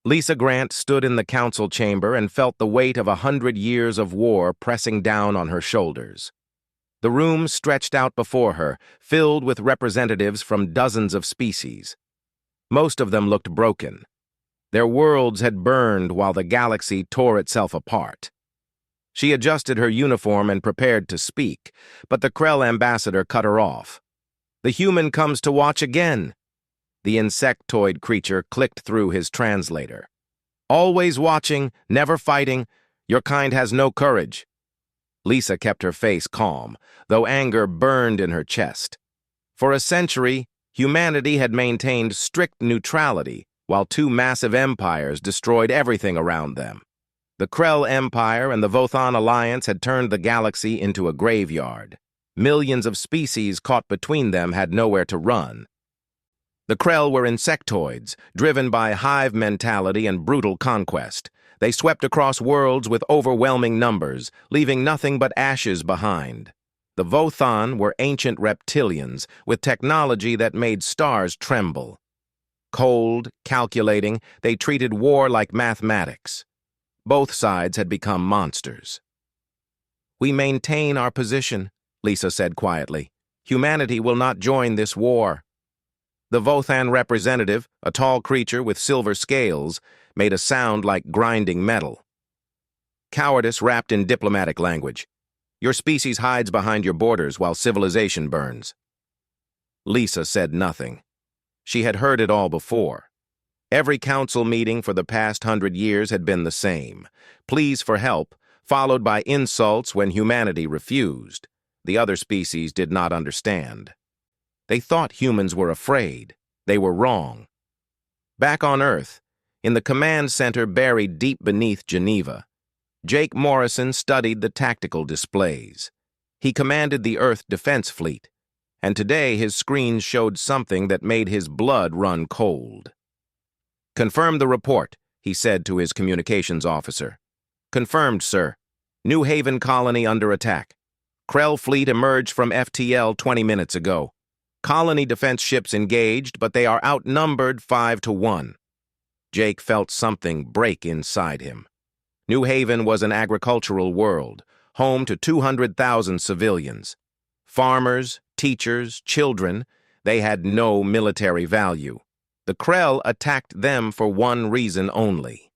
Lisa Grant stood in the council chamber and felt the weight of 100 years of war pressing down on her shoulders. The room stretched out before her, filled with representatives from dozens of species. Most of them looked broken. Their worlds had burned while the galaxy tore itself apart. She adjusted her uniform and prepared to speak, but the Krell ambassador cut her off. "The human comes to watch again." The insectoid creature clicked through his translator. "Always watching, never fighting. Your kind has no courage." Lisa kept her face calm, though anger burned in her chest. For a century, humanity had maintained strict neutrality, while two massive empires destroyed everything around them. The Krell Empire and the Vothan Alliance had turned the galaxy into a graveyard. Millions of species caught between them had nowhere to run. The Krell were insectoids, driven by hive mentality and brutal conquest. They swept across worlds with overwhelming numbers, leaving nothing but ashes behind. The Vothan were ancient reptilians with technology that made stars tremble. Cold, calculating, they treated war like mathematics. Both sides had become monsters. "We maintain our position," Lisa said quietly. "Humanity will not join this war." The Vothan representative, a tall creature with silver scales, made a sound like grinding metal. Cowardice wrapped in diplomatic language. "Your species hides behind your borders while civilization burns." Lisa said nothing. She had heard it all before. Every council meeting for the past 100 years had been the same. Pleas for help, followed by insults when humanity refused. The other species did not understand. They thought humans were afraid. They were wrong. Back on Earth, in the command center buried deep beneath Geneva, Jake Morrison studied the tactical displays. He commanded the Earth Defense Fleet, and today his screens showed something that made his blood run cold. "Confirm the report," he said to his communications officer. "Confirmed, sir. New Haven colony under attack. Krell fleet emerged from FTL 20 minutes ago. Colony defense ships engaged, but they are outnumbered 5-1. Jake felt something break inside him. New Haven was an agricultural world, home to 200,000 civilians. Farmers, teachers, children, they had no military value. The Krell attacked them for one reason only.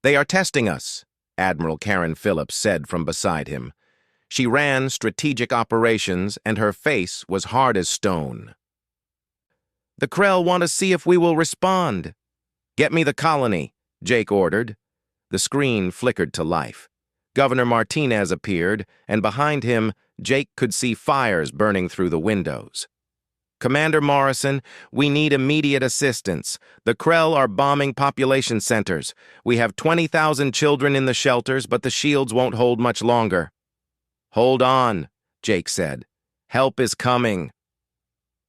"They are testing us," Admiral Karen Phillips said from beside him. She ran strategic operations, and her face was hard as stone. "The Krell want to see if we will respond." "Get me the colony," Jake ordered. The screen flickered to life. Governor Martinez appeared, and behind him, Jake could see fires burning through the windows. "Commander Morrison, we need immediate assistance. The Krell are bombing population centers. We have 20,000 children in the shelters, but the shields won't hold much longer." "Hold on," Jake said. "Help is coming."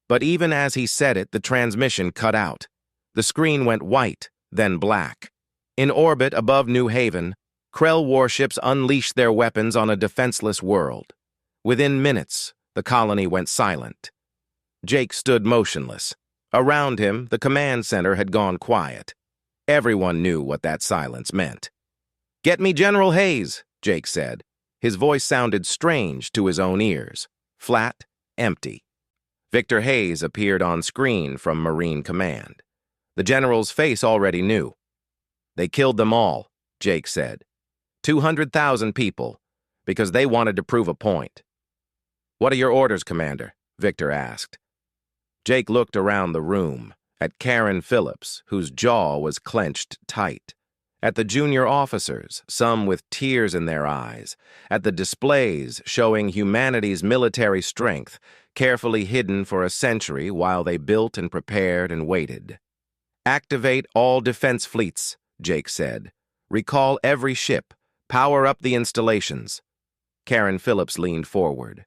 But even as he said it, the transmission cut out. The screen went white, then black. In orbit above New Haven, Krell warships unleashed their weapons on a defenseless world. Within minutes, the colony went silent. Jake stood motionless. Around him, the command center had gone quiet. Everyone knew what that silence meant. "Get me General Hayes," Jake said. His voice sounded strange to his own ears, flat, empty. Victor Hayes appeared on screen from Marine Command. The general's face already knew. "They killed them all," Jake said. 200,000 people, because they wanted to prove a point. "What are your orders, Commander?" Victor asked. Jake looked around the room, at Karen Phillips, whose jaw was clenched tight, at the junior officers, some with tears in their eyes, at the displays showing humanity's military strength, carefully hidden for a century while they built and prepared and waited. "Activate all defense fleets," Jake said. "Recall every ship. Power up the installations." Karen Phillips leaned forward.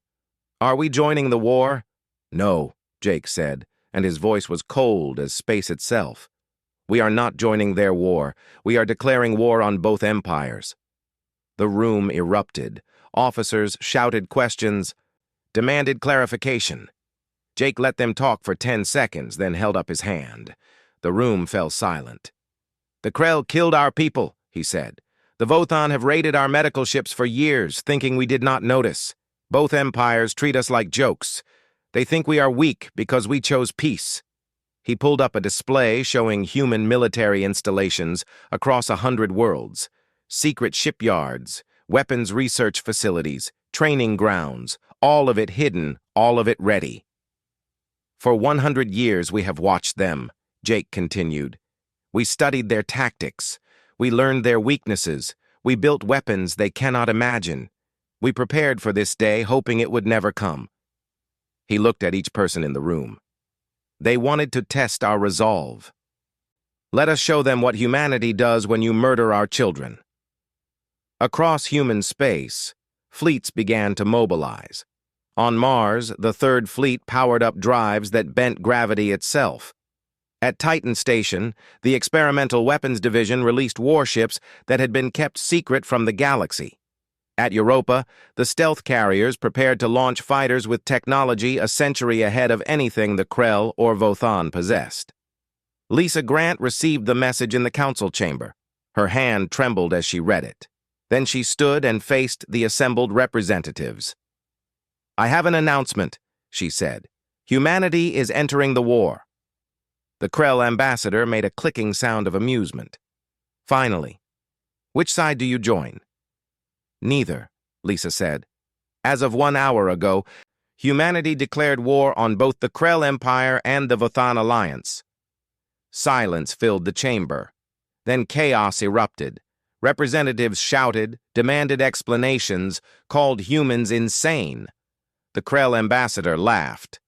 "Are we joining the war?" "No," Jake said, and his voice was cold as space itself. "We are not joining their war. We are declaring war on both empires." The room erupted. Officers shouted questions, demanded clarification. Jake let them talk for 10 seconds, then held up his hand. The room fell silent. "The Krell killed our people," he said. "The Vothon have raided our medical ships for years, thinking we did not notice. Both empires treat us like jokes. They think we are weak because we chose peace." He pulled up a display showing human military installations across 100 worlds, secret shipyards, weapons research facilities, training grounds, all of it hidden, all of it ready. "For 100 years we have watched them," Jake continued. "We studied their tactics. We learned their weaknesses. We built weapons they cannot imagine. We prepared for this day, hoping it would never come." He looked at each person in the room. "They wanted to test our resolve. Let us show them what humanity does when you murder our children." Across human space, fleets began to mobilize. On Mars, the Third Fleet powered up drives that bent gravity itself. At Titan Station, the Experimental Weapons Division released warships that had been kept secret from the galaxy. At Europa, the stealth carriers prepared to launch fighters with technology a century ahead of anything the Krell or Vothon possessed. Lisa Grant received the message in the council chamber. Her hand trembled as she read it. Then she stood and faced the assembled representatives. "I have an announcement," she said. "Humanity is entering the war." The Krell ambassador made a clicking sound of amusement. "Finally. Which side do you join?" "Neither," Lisa said. "As of 1 hour ago, humanity declared war on both the Krell Empire and the Vothon Alliance." Silence filled the chamber. Then chaos erupted. Representatives shouted, demanded explanations, called humans insane. The Krell ambassador laughed.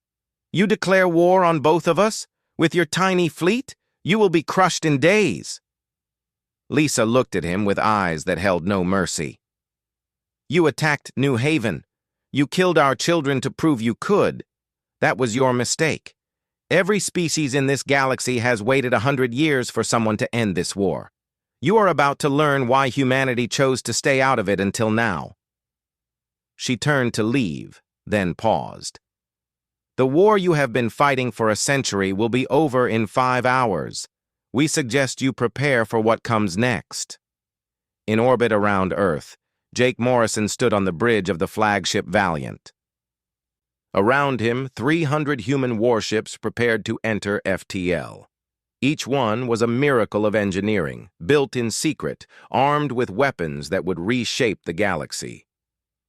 "You declare war on both of us? With your tiny fleet? You will be crushed in days." Lisa looked at him with eyes that held no mercy. "You attacked New Haven. You killed our children to prove you could. That was your mistake. Every species in this galaxy has waited 100 years for someone to end this war. You are about to learn why humanity chose to stay out of it until now." She turned to leave, then paused. "The war you have been fighting for a century will be over in 5 hours. We suggest you prepare for what comes next." In orbit around Earth, Jake Morrison stood on the bridge of the flagship Valiant. Around him, 300 human warships prepared to enter FTL. Each one was a miracle of engineering, built in secret, armed with weapons that would reshape the galaxy.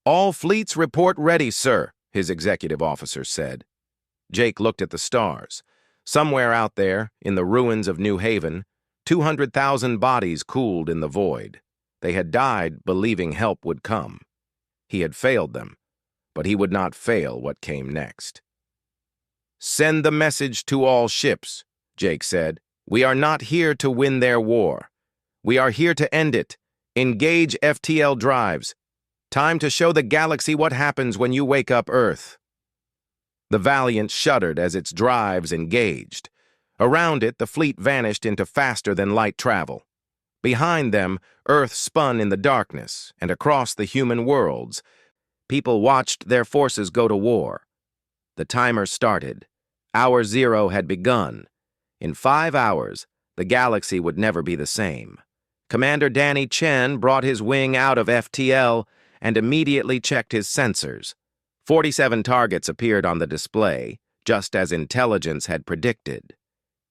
"All fleets report ready, sir," his executive officer said. Jake looked at the stars. Somewhere out there, in the ruins of New Haven, 200,000 bodies cooled in the void. They had died believing help would come. He had failed them, but he would not fail what came next. "Send the message to all ships," Jake said. "We are not here to win their war. We are here to end it. Engage FTL drives. Time to show the galaxy what happens when you wake up Earth." The Valiant shuddered as its drives engaged. Around it, the fleet vanished into faster-than-light travel. Behind them, Earth spun in the darkness, and across the human worlds, people watched their forces go to war. The timer started. Hour 0 had begun. In 5 hours, the galaxy would never be the same. Commander Danny Chen brought his wing out of FTL and immediately checked his sensors. 47 targets appeared on the display, just as intelligence had predicted.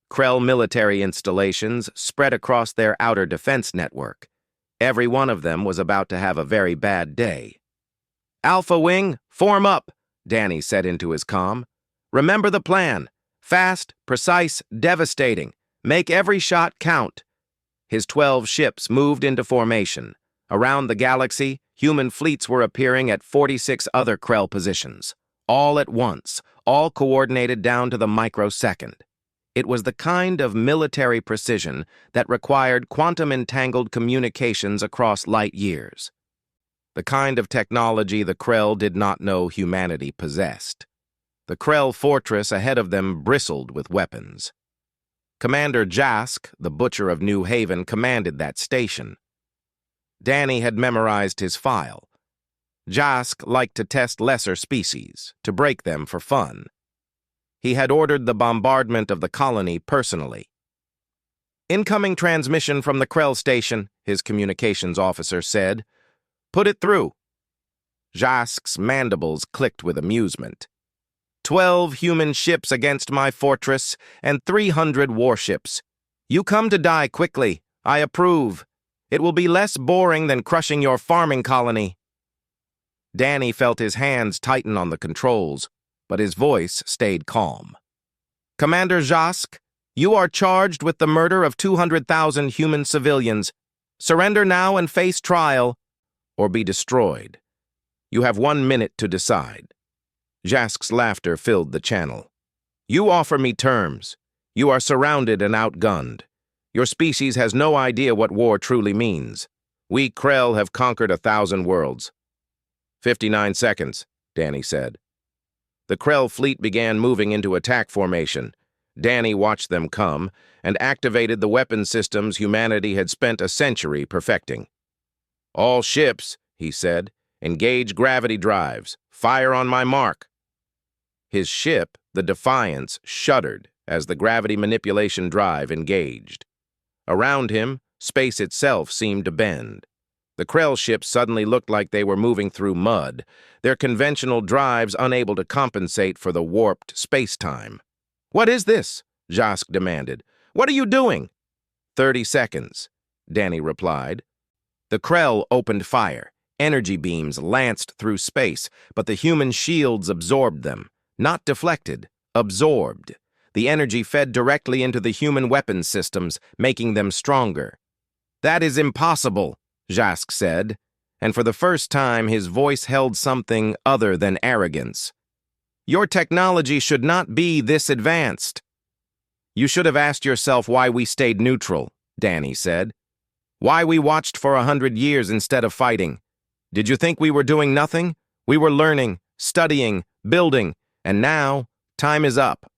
Krell military installations spread across their outer defense network. Every one of them was about to have a very bad day. "Alpha Wing, form up," Danny said into his comm. "Remember the plan. Fast, precise, devastating. Make every shot count." His 12 ships moved into formation. Around the galaxy, human fleets were appearing at 46 other Krell positions. All at once, all coordinated down to the microsecond. It was the kind of military precision that required quantum-entangled communications across light years. The kind of technology the Krell did not know humanity possessed. The Krell fortress ahead of them bristled with weapons. Commander Jask, the Butcher of New Haven, commanded that station. Danny had memorized his file. Jask liked to test lesser species, to break them for fun. He had ordered the bombardment of the colony personally. Incoming transmission from the Krell station, his communications officer said. Put it through. Jask's mandibles clicked with amusement. 12 human ships against my fortress and 300 warships. You come to die quickly. I approve. It will be less boring than crushing your farming colony. Danny felt his hands tighten on the controls, but his voice stayed calm. Commander Jask, you are charged with the murder of 200,000 human civilians. Surrender now and face trial, or be destroyed. You have 1 minute to decide. Jask's laughter filled the channel. You offer me terms. You are surrounded and outgunned. Your species has no idea what war truly means. We Krell have conquered 1,000 worlds. 59 seconds, Danny said. The Krell fleet began moving into attack formation. Danny watched them come and activated the weapon systems humanity had spent a century perfecting. All ships, he said, engage gravity drives. Fire on my mark. His ship, the Defiance, shuddered as the gravity manipulation drive engaged. Around him, space itself seemed to bend. The Krell ships suddenly looked like they were moving through mud, their conventional drives unable to compensate for the warped space-time. What is this? Jask demanded. What are you doing? 30 seconds, Danny replied. The Krell opened fire. Energy beams lanced through space, but the human shields absorbed them. Not deflected, absorbed. The energy fed directly into the human weapons systems, making them stronger. That is impossible, Jask said, and for the first time his voice held something other than arrogance. Your technology should not be this advanced. You should have asked yourself why we stayed neutral, Danny said. Why we watched for 100 years instead of fighting. Did you think we were doing nothing? We were learning, studying, building, and now, time is up.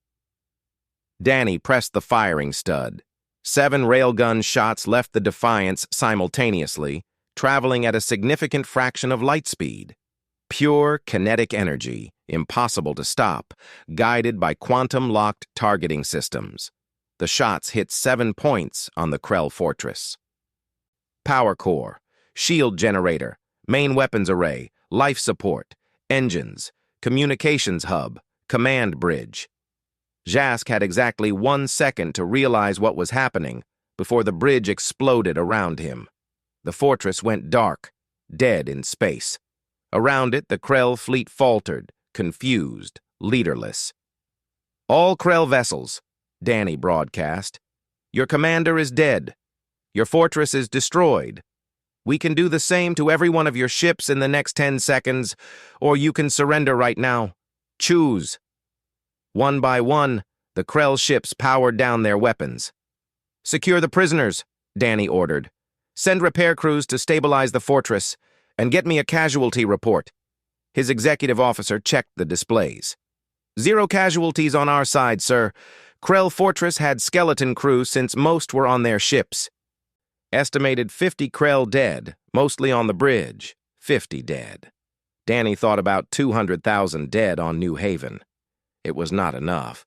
Danny pressed the firing stud. 7 railgun shots left the Defiance simultaneously, traveling at a significant fraction of light speed. Pure kinetic energy, impossible to stop, guided by quantum-locked targeting systems. The shots hit 7 points on the Krell fortress. Power core, shield generator, main weapons array, life support, engines, communications hub, command bridge. Jask had exactly 1 second to realize what was happening before the bridge exploded around him. The fortress went dark, dead in space. Around it, the Krell fleet faltered, confused, leaderless. All Krell vessels, Danny broadcast. Your commander is dead. Your fortress is destroyed. We can do the same to every one of your ships in the next 10 seconds, or you can surrender right now. Choose. One by one, the Krell ships powered down their weapons. Secure the prisoners, Danny ordered. Send repair crews to stabilize the fortress, and get me a casualty report. His executive officer checked the displays. 0 casualties on our side, sir. Krell Fortress had skeleton crew since most were on their ships. Estimated 50 Krell dead, mostly on the bridge. 50 dead. Danny thought about 200,000 dead on New Haven. It was not enough,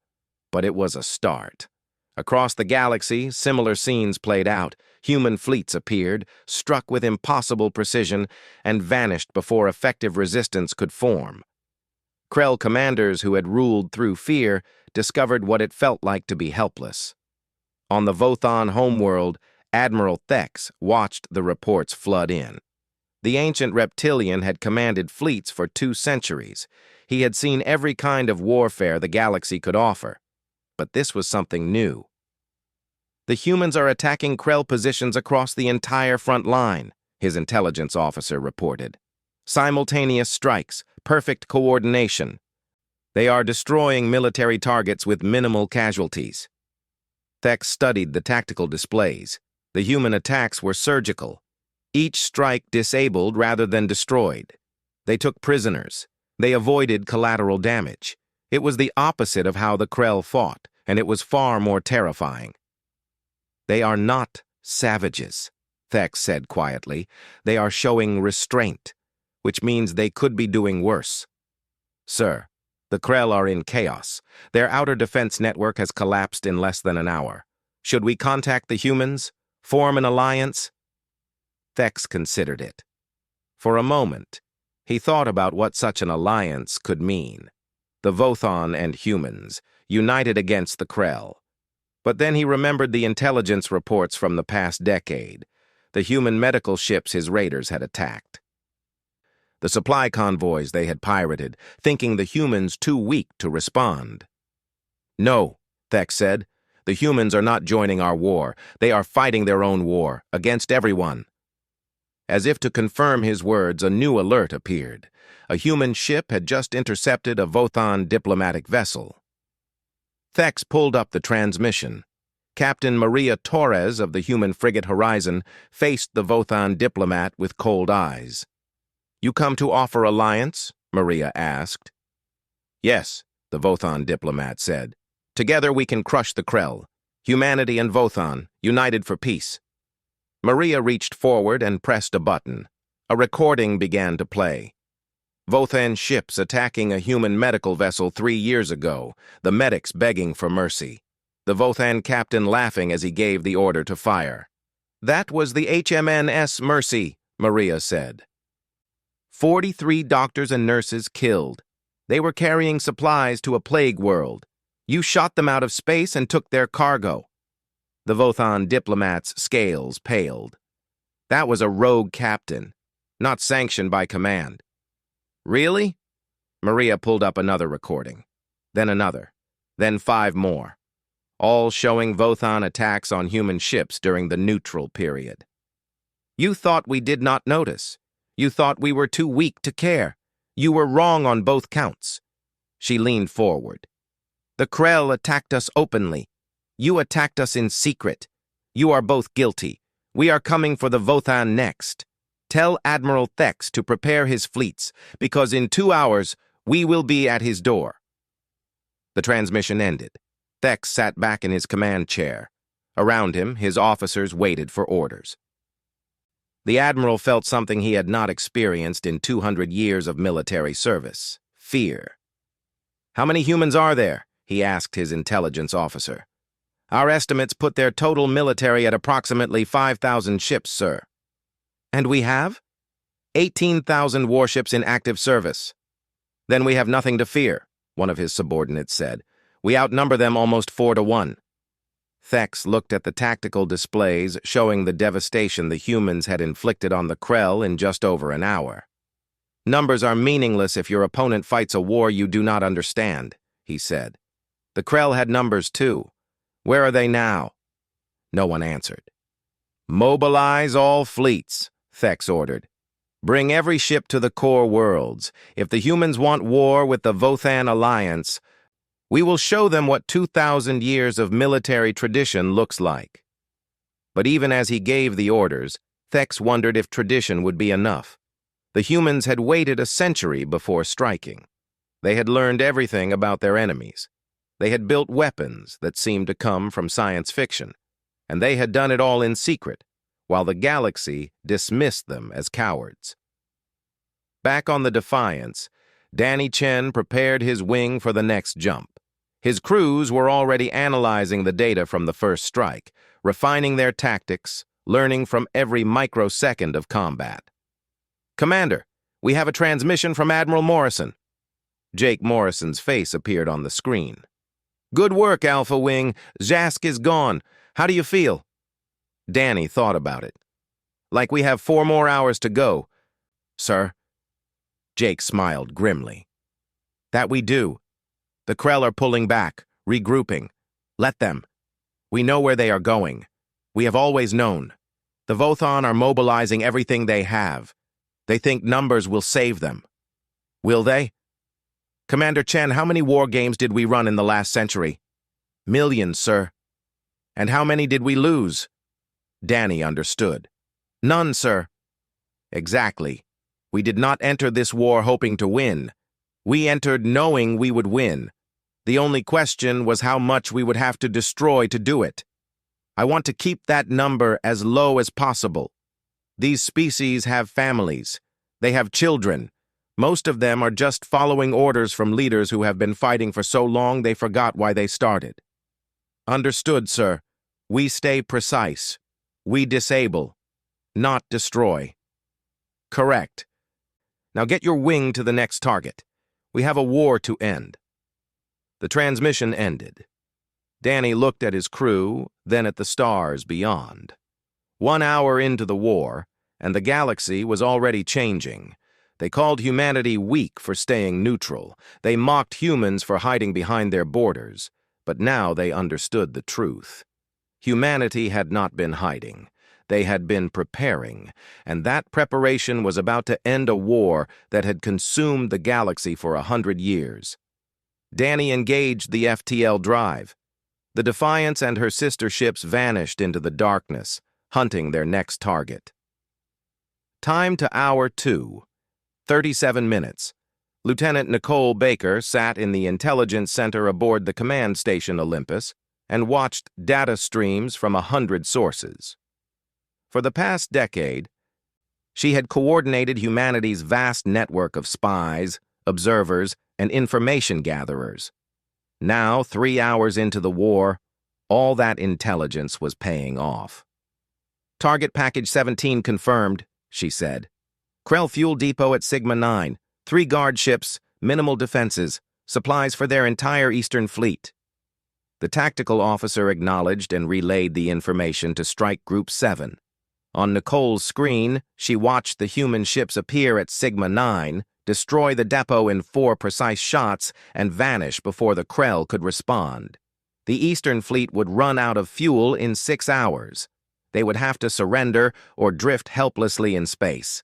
but it was a start. Across the galaxy, similar scenes played out. Human fleets appeared, struck with impossible precision, and vanished before effective resistance could form. Krell commanders who had ruled through fear discovered what it felt like to be helpless. On the Vothon homeworld, Admiral Thex watched the reports flood in. The ancient reptilian had commanded fleets for 2 centuries. He had seen every kind of warfare the galaxy could offer. But this was something new. The humans are attacking Krell positions across the entire front line, his intelligence officer reported. Simultaneous strikes, perfect coordination. They are destroying military targets with minimal casualties. Thex studied the tactical displays. The human attacks were surgical. Each strike disabled rather than destroyed. They took prisoners. They avoided collateral damage. It was the opposite of how the Krell fought, and it was far more terrifying. They are not savages, Thex said quietly. They are showing restraint, which means they could be doing worse. Sir, the Krell are in chaos. Their outer defense network has collapsed in less than an hour. Should we contact the humans? Form an alliance? Thex considered it. For a moment, he thought about what such an alliance could mean. The Vothon and humans, united against the Krell. But then he remembered the intelligence reports from the past decade, the human medical ships his raiders had attacked. The supply convoys they had pirated, thinking the humans too weak to respond. No, Thex said. The humans are not joining our war. They are fighting their own war, against everyone. As if to confirm his words, a new alert appeared. A human ship had just intercepted a Vothon diplomatic vessel. Thex pulled up the transmission. Captain Maria Torres of the human frigate Horizon faced the Vothon diplomat with cold eyes. "You come to offer alliance?" Maria asked. "Yes," the Vothon diplomat said. "Together we can crush the Krell. Humanity and Vothon, united for peace." Maria reached forward and pressed a button. A recording began to play. Vothon ships attacking a human medical vessel 3 years ago, the medics begging for mercy. The Vothon captain laughing as he gave the order to fire. "That was the HMNS Mercy," Maria said. 43 doctors and nurses killed. They were carrying supplies to a plague world. You shot them out of space and took their cargo. The Vothon diplomat's scales paled. That was a rogue captain, not sanctioned by command. Really? Maria pulled up another recording, then another, then 5 more, all showing Vothon attacks on human ships during the neutral period. You thought we did not notice. You thought we were too weak to care. You were wrong on both counts. She leaned forward. The Krell attacked us openly. You attacked us in secret. You are both guilty. We are coming for the Vothon next. Tell Admiral Thex to prepare his fleets, because in 2 hours we will be at his door. The transmission ended. Thex sat back in his command chair. Around him, his officers waited for orders. The Admiral felt something he had not experienced in 200 years of military service: fear. "How many humans are there?" he asked his intelligence officer. "Our estimates put their total military at approximately 5,000 ships, sir." "And we have?" 18,000 warships in active service. "Then we have nothing to fear," one of his subordinates said. "We outnumber them almost 4 to 1. Thex looked at the tactical displays showing the devastation the humans had inflicted on the Krell in just over an hour. "Numbers are meaningless if your opponent fights a war you do not understand," he said. "The Krell had numbers too. Where are they now?" No one answered. "Mobilize all fleets," Thex ordered. "Bring every ship to the core worlds. If the humans want war with the Vothon Alliance, we will show them what 2,000 years of military tradition looks like." But even as he gave the orders, Thex wondered if tradition would be enough. The humans had waited a century before striking. They had learned everything about their enemies. They had built weapons that seemed to come from science fiction, and they had done it all in secret, while the galaxy dismissed them as cowards. Back on the Defiance, Danny Chen prepared his wing for the next jump. His crews were already analyzing the data from the first strike, refining their tactics, learning from every microsecond of combat. "Commander, we have a transmission from Admiral Morrison." Jake Morrison's face appeared on the screen. "Good work, Alpha Wing. Jask is gone. How do you feel?" Danny thought about it. "Like we have 4 more hours to go, sir." Jake smiled grimly. "That we do. The Krell are pulling back, regrouping. Let them. We know where they are going. We have always known. The Vothon are mobilizing everything they have. They think numbers will save them. Will they? Commander Chen, how many war games did we run in the last century?" "Millions, sir." "And how many did we lose?" Danny understood. "None, sir." "Exactly. We did not enter this war hoping to win. We entered knowing we would win. The only question was how much we would have to destroy to do it. I want to keep that number as low as possible. These species have families. They have children. Most of them are just following orders from leaders who have been fighting for so long they forgot why they started." "Understood, sir. We stay precise. We disable, not destroy. Correct. Now get your wing to the next target. We have a war to end. The transmission ended. Danny looked at his crew, then at the stars beyond. 1 hour into the war, and the galaxy was already changing. They called humanity weak for staying neutral. They mocked humans for hiding behind their borders. But now they understood the truth. Humanity had not been hiding. They had been preparing, and that preparation was about to end a war that had consumed the galaxy for 100 years. Danny engaged the FTL drive. The Defiance and her sister ships vanished into the darkness, hunting their next target. Time to Hour 2, 37 minutes. Lieutenant Nicole Baker sat in the intelligence center aboard the command station Olympus and watched data streams from 100 sources. For the past decade, she had coordinated humanity's vast network of spies, observers, and information gatherers. Now, 3 hours into the war, all that intelligence was paying off. Target Package 17 confirmed, she said. Krell Fuel Depot at Sigma 9, 3 guard ships, minimal defenses, supplies for their entire Eastern Fleet. The tactical officer acknowledged and relayed the information to Strike Group 7. On Nicole's screen, she watched the human ships appear at Sigma 9, destroy the depot in 4 precise shots, and vanish before the Krell could respond. The Eastern Fleet would run out of fuel in 6 hours. They would have to surrender or drift helplessly in space.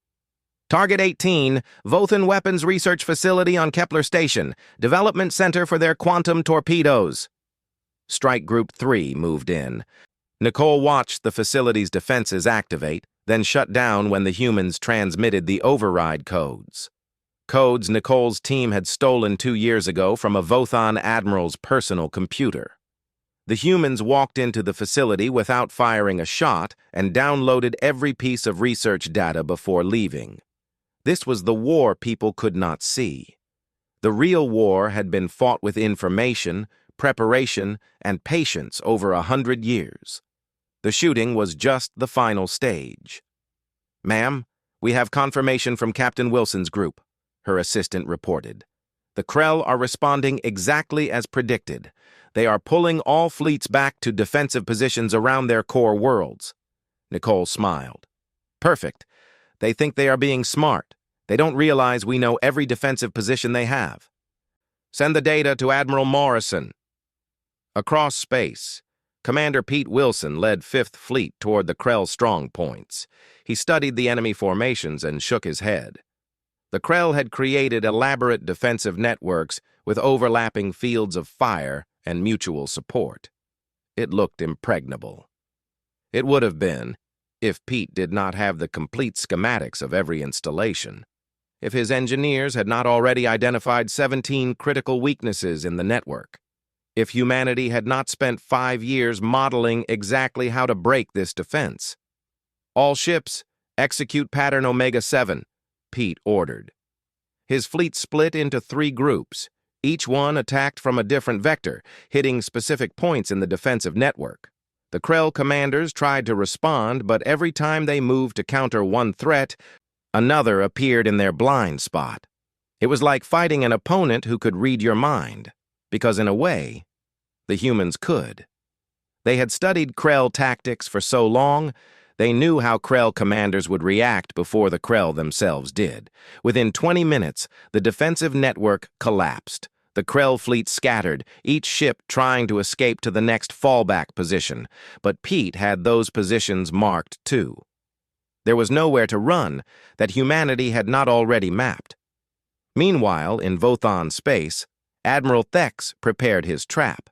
Target 18, Vothan Weapons Research Facility on Kepler Station, Development Center for their quantum torpedoes. Strike Group 3 moved in. Nicole watched the facility's defenses activate, then shut down when the humans transmitted the override codes. Codes Nicole's team had stolen 2 years ago from a Vothan admiral's personal computer. The humans walked into the facility without firing a shot and downloaded every piece of research data before leaving. This was the war people could not see. The real war had been fought with information, preparation, and patience over 100 years. The shooting was just the final stage. "Ma'am, we have confirmation from Captain Wilson's group," her assistant reported. "The Krell are responding exactly as predicted. They are pulling all fleets back to defensive positions around their core worlds." Nicole smiled. "Perfect. They think they are being smart. They don't realize we know every defensive position they have. Send the data to Admiral Morrison." Across space, Commander Pete Wilson led 5th Fleet toward the Krell strong points. He studied the enemy formations and shook his head. The Krell had created elaborate defensive networks with overlapping fields of fire and mutual support. It looked impregnable. It would have been, if Pete did not have the complete schematics of every installation, if his engineers had not already identified 17 critical weaknesses in the network, if humanity had not spent 5 years modeling exactly how to break this defense. "All ships, execute pattern Omega 7, Pete ordered. His fleet split into 3 groups. Each one attacked from a different vector, hitting specific points in the defensive network. The Krell commanders tried to respond, but every time they moved to counter one threat, another appeared in their blind spot. It was like fighting an opponent who could read your mind, because in a way, the humans could. They had studied Krell tactics for so long, they knew how Krell commanders would react before the Krell themselves did. Within 20 minutes, the defensive network collapsed. The Krell fleet scattered, each ship trying to escape to the next fallback position, but Pete had those positions marked too. There was nowhere to run that humanity had not already mapped. Meanwhile, in Vothan space, Admiral Thex prepared his trap.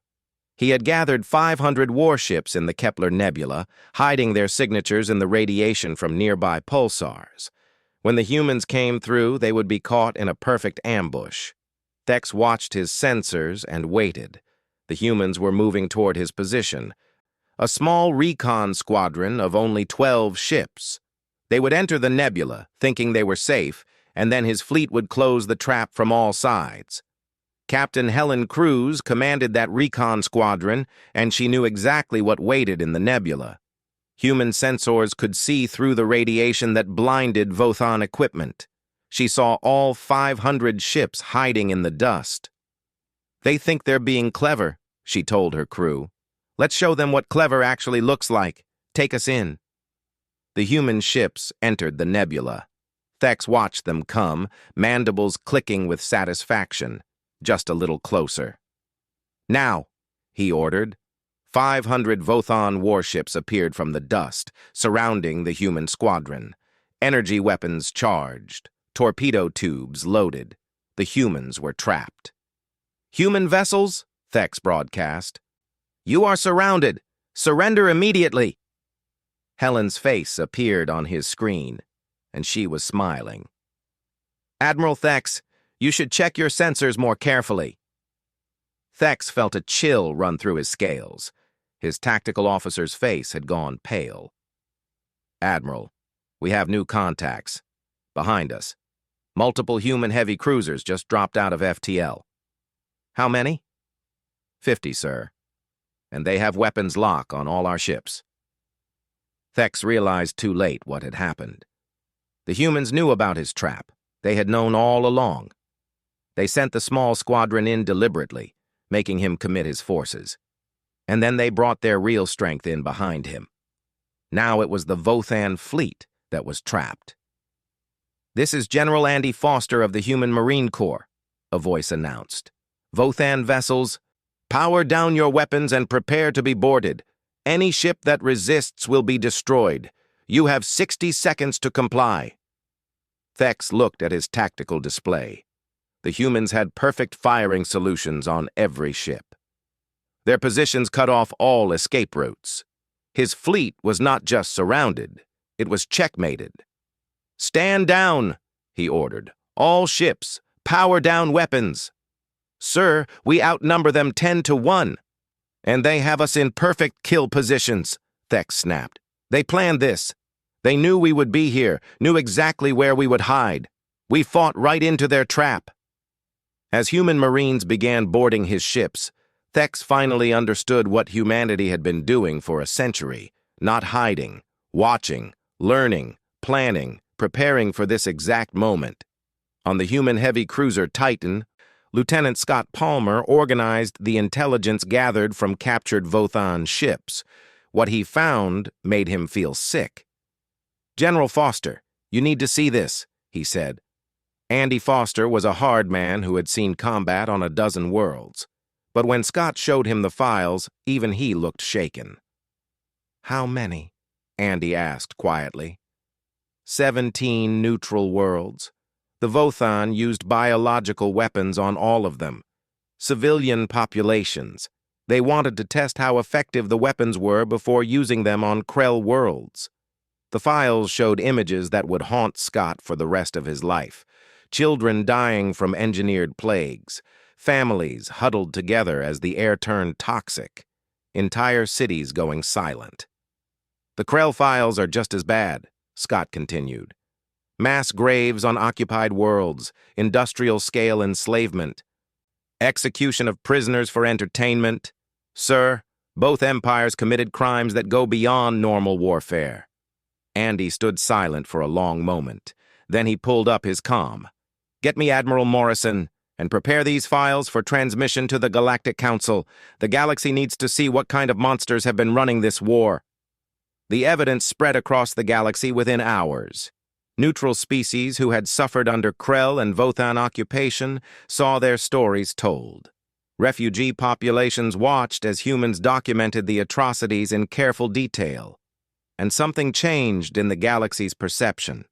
He had gathered 500 warships in the Kepler Nebula, hiding their signatures in the radiation from nearby pulsars. When the humans came through, they would be caught in a perfect ambush. Thex watched his sensors and waited. The humans were moving toward his position. A small recon squadron of only 12 ships. They would enter the nebula, thinking they were safe, and then his fleet would close the trap from all sides. Captain Helen Cruz commanded that recon squadron, and she knew exactly what waited in the nebula. Human sensors could see through the radiation that blinded Vothan equipment. She saw all 500 ships hiding in the dust. "They think they're being clever," she told her crew. "Let's show them what clever actually looks like. Take us in." The human ships entered the nebula. Thex watched them come, mandibles clicking with satisfaction. Just a little closer. "Now," he ordered. 500 Vothan warships appeared from the dust, surrounding the human squadron. Energy weapons charged, torpedo tubes loaded. The humans were trapped. "Human vessels," Thex broadcast. "You are surrounded. Surrender immediately." Helen's face appeared on his screen, and she was smiling. "Admiral Thex, you should check your sensors more carefully." Thex felt a chill run through his scales. His tactical officer's face had gone pale. "Admiral, we have new contacts. Behind us. Multiple human heavy cruisers just dropped out of FTL." "How many?" 50, sir. And they have weapons lock on all our ships." Thex realized too late what had happened. The humans knew about his trap. They had known all along. They sent the small squadron in deliberately, making him commit his forces. And then they brought their real strength in behind him. Now it was the Vothan fleet that was trapped. "This is General Andy Foster of the Human Marine Corps," a voice announced. "Vothan vessels, power down your weapons and prepare to be boarded. Any ship that resists will be destroyed. You have 60 seconds to comply." Thex looked at his tactical display. The humans had perfect firing solutions on every ship. Their positions cut off all escape routes. His fleet was not just surrounded, it was checkmated. "Stand down," he ordered. "All ships, power down weapons." "Sir, we outnumber them 10 to 1. "And they have us in perfect kill positions," Thex snapped. "They planned this. They knew we would be here, knew exactly where we would hide. We fought right into their trap." As human marines began boarding his ships, Thex finally understood what humanity had been doing for a century, not hiding, watching, learning, planning, preparing for this exact moment. On the human heavy cruiser Titan, Lieutenant Scott Palmer organized the intelligence gathered from captured Vothan ships. What he found made him feel sick. "General Foster, you need to see this," he said. Andy Foster was a hard man who had seen combat on a dozen worlds. But when Scott showed him the files, even he looked shaken. "How many?" Andy asked quietly. 17 neutral worlds. The Vothan used biological weapons on all of them. Civilian populations. They wanted to test how effective the weapons were before using them on Krell worlds. The files showed images that would haunt Scott for the rest of his life. Children dying from engineered plagues. Families huddled together as the air turned toxic. Entire cities going silent. "The Krell files are just as bad," Scott continued. "Mass graves on occupied worlds, industrial-scale enslavement, execution of prisoners for entertainment. Sir, both empires committed crimes that go beyond normal warfare." Andy stood silent for a long moment. Then he pulled up his comm. "Get me Admiral Morrison, and prepare these files for transmission to the Galactic Council. The galaxy needs to see what kind of monsters have been running this war." The evidence spread across the galaxy within hours. Neutral species who had suffered under Krell and Vothan occupation saw their stories told. Refugee populations watched as humans documented the atrocities in careful detail. And something changed in the galaxy's perception.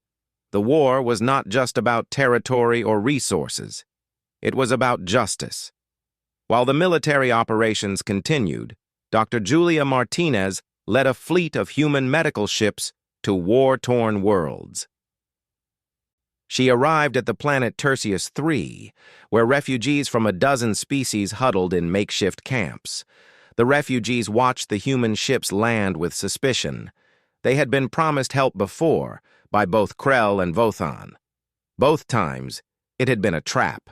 The war was not just about territory or resources. It was about justice. While the military operations continued, Dr. Julia Martinez led a fleet of human medical ships to war-torn worlds. She arrived at the planet Tertius III, where refugees from a dozen species huddled in makeshift camps. The refugees watched the human ships land with suspicion. They had been promised help before, by both Krell and Vothan. Both times, it had been a trap.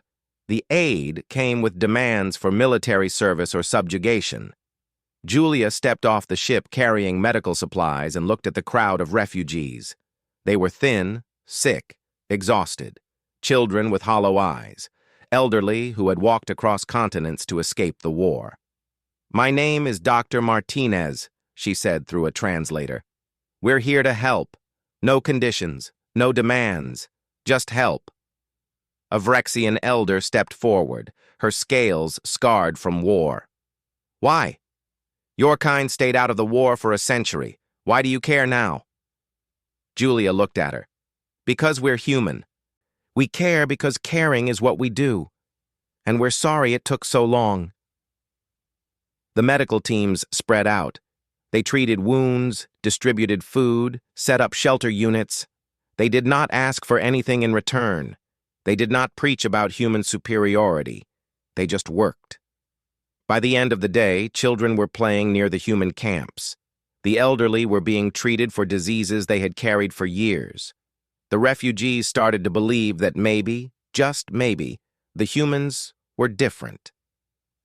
The aid came with demands for military service or subjugation. Julia stepped off the ship carrying medical supplies and looked at the crowd of refugees. They were thin, sick, exhausted, children with hollow eyes, elderly who had walked across continents to escape the war. "My name is Dr. Martinez," she said through a translator. "We're here to help. No conditions, no demands, just help." A Vrexian elder stepped forward, her scales scarred from war. "Why? Your kind stayed out of the war for a century. Why do you care now?" Julia looked at her. "Because we're human. We care because caring is what we do. And we're sorry it took so long." The medical teams spread out. They treated wounds, distributed food, set up shelter units. They did not ask for anything in return. They did not preach about human superiority. They just worked. By the end of the day, children were playing near the human camps. The elderly were being treated for diseases they had carried for years. The refugees started to believe that maybe, just maybe, the humans were different.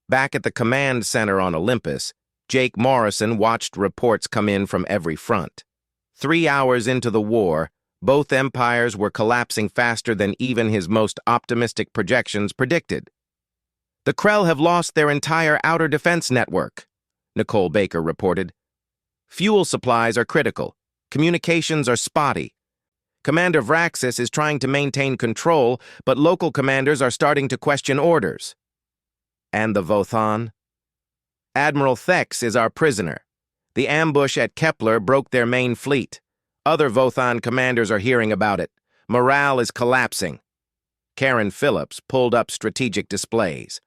Back at the command center on Olympus, Jake Morrison watched reports come in from every front. 3 hours into the war, both empires were collapsing faster than even his most optimistic projections predicted. "The Krell have lost their entire outer defense network," Nicole Baker reported. "Fuel supplies are critical. Communications are spotty. Commander Vraxis is trying to maintain control, but local commanders are starting to question orders." "And the Vothan?" "Admiral Thex is our prisoner. The ambush at Kepler broke their main fleet. Other Vothan commanders are hearing about it. Morale is collapsing." Karen Phillips pulled up strategic displays.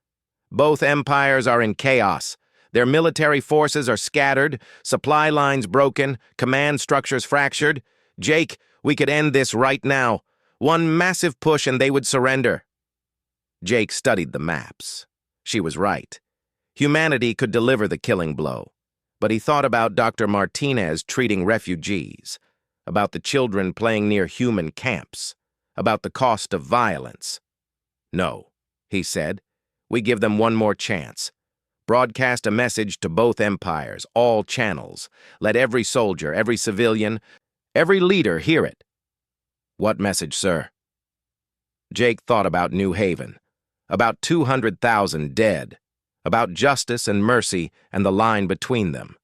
"Both empires are in chaos. Their military forces are scattered, supply lines broken, command structures fractured. Jake, we could end this right now. One massive push and they would surrender." Jake studied the maps. She was right. Humanity could deliver the killing blow. But he thought about Dr. Martinez treating refugees, about the children playing near human camps, about the cost of violence. "No," he said, "we give them one more chance. Broadcast a message to both empires, all channels. Let every soldier, every civilian, every leader hear it." "What message, sir?" Jake thought about New Haven, about 200,000 dead, about justice and mercy and the line between them.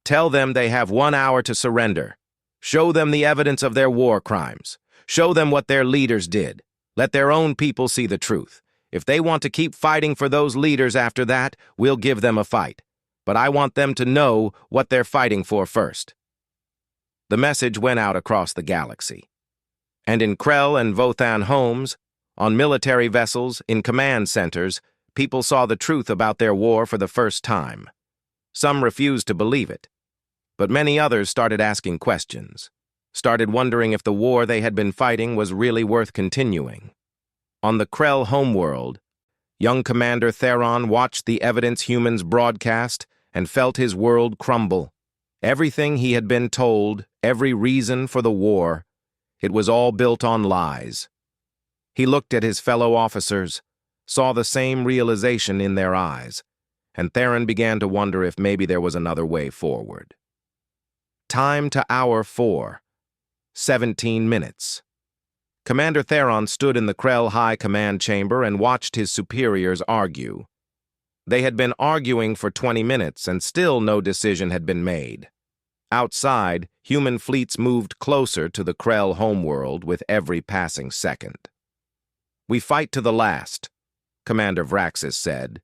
"Tell them they have 1 hour to surrender. Show them the evidence of their war crimes. Show them what their leaders did. Let their own people see the truth. If they want to keep fighting for those leaders after that, we'll give them a fight. But I want them to know what they're fighting for first." The message went out across the galaxy. And in Krell and Vothan homes, on military vessels, in command centers, people saw the truth about their war for the first time. Some refused to believe it. But many others started asking questions, started wondering if the war they had been fighting was really worth continuing. On the Krell homeworld, young Commander Theron watched the evidence humans broadcast and felt his world crumble. Everything he had been told, every reason for the war, it was all built on lies. He looked at his fellow officers, saw the same realization in their eyes, and Theron began to wonder if maybe there was another way forward. Time to Hour 4, 17 minutes. Commander Theron stood in the Krell High Command Chamber and watched his superiors argue. They had been arguing for 20 minutes and still no decision had been made. Outside, human fleets moved closer to the Krell homeworld with every passing second. "We fight to the last," Commander Vraxis said.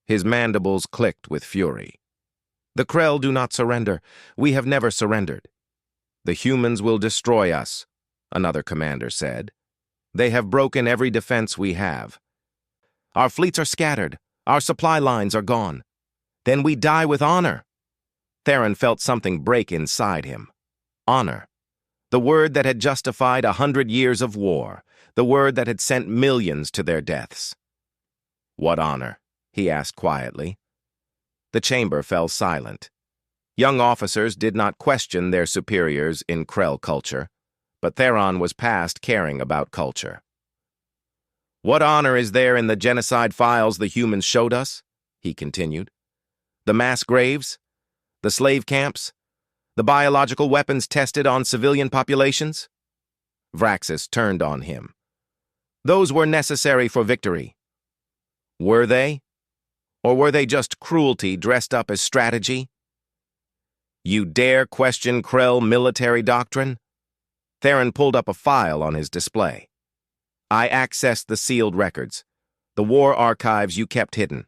His mandibles clicked with fury. "The Krell do not surrender. We have never surrendered." "The humans will destroy us," another commander said. "They have broken every defense we have. Our fleets are scattered. Our supply lines are gone. Then we die with honor." Theron felt something break inside him. Honor. The word that had justified 100 years of war. The word that had sent millions to their deaths. "What honor?" he asked quietly. The chamber fell silent. Young officers did not question their superiors in Krell culture, but Theron was past caring about culture. What honor is there in the genocide files the humans showed us? He continued. The mass graves? The slave camps? The biological weapons tested on civilian populations? Vraxis turned on him. Those were necessary for victory. Were they? Or were they just cruelty dressed up as strategy? You dare question Krell military doctrine? Theron pulled up a file on his display. I accessed the sealed records, the war archives you kept hidden.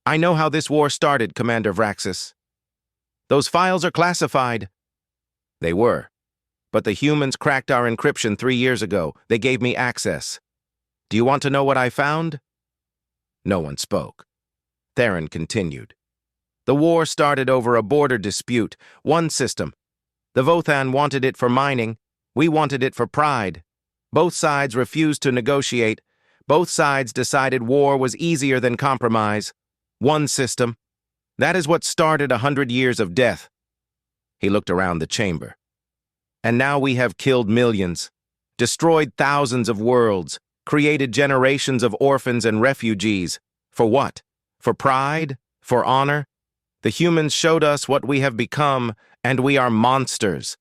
I know how this war started, Commander Vraxis. Those files are classified. They were. But the humans cracked our encryption 3 years ago. They gave me access. Do you want to know what I found? No one spoke. Theron continued. The war started over a border dispute, one system. The Vothan wanted it for mining. We wanted it for pride. Both sides refused to negotiate. Both sides decided war was easier than compromise. One system. That is what started 100 years of death. He looked around the chamber. And now we have killed millions, destroyed thousands of worlds, created generations of orphans and refugees. For what? For pride? For honor? The humans showed us what we have become, and we are monsters.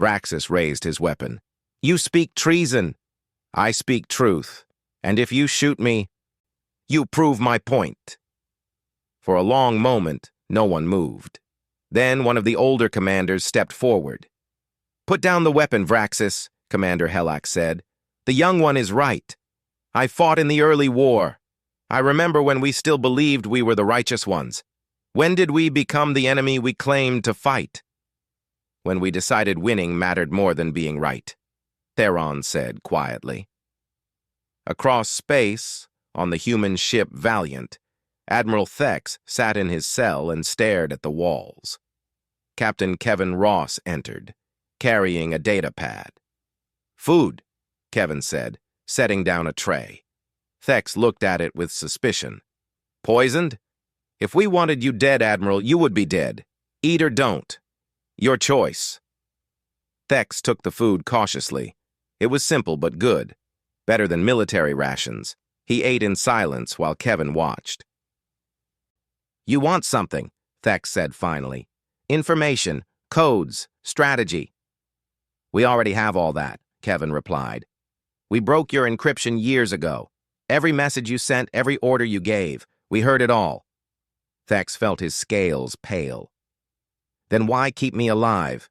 Vraxis raised his weapon. You speak treason. I speak truth. And if you shoot me, you prove my point. For a long moment, no one moved. Then one of the older commanders stepped forward. Put down the weapon, Vraxis, Commander Helak said. The young one is right. I fought in the early war. I remember when we still believed we were the righteous ones. When did we become the enemy we claimed to fight? When we decided winning mattered more than being right, Theron said quietly. Across space, on the human ship Valiant, Admiral Thex sat in his cell and stared at the walls. Captain Kevin Ross entered, carrying a data pad. Food, Kevin said, setting down a tray. Thex looked at it with suspicion. Poisoned? If we wanted you dead, Admiral, you would be dead. Eat or don't. Your choice. Thex took the food cautiously. It was simple but good. Better than military rations. He ate in silence while Kevin watched. You want something, Thex said finally. Information, codes, strategy. We already have all that, Kevin replied. We broke your encryption years ago. Every message you sent, every order you gave. We heard it all. Thex felt his scales pale. Then why keep me alive?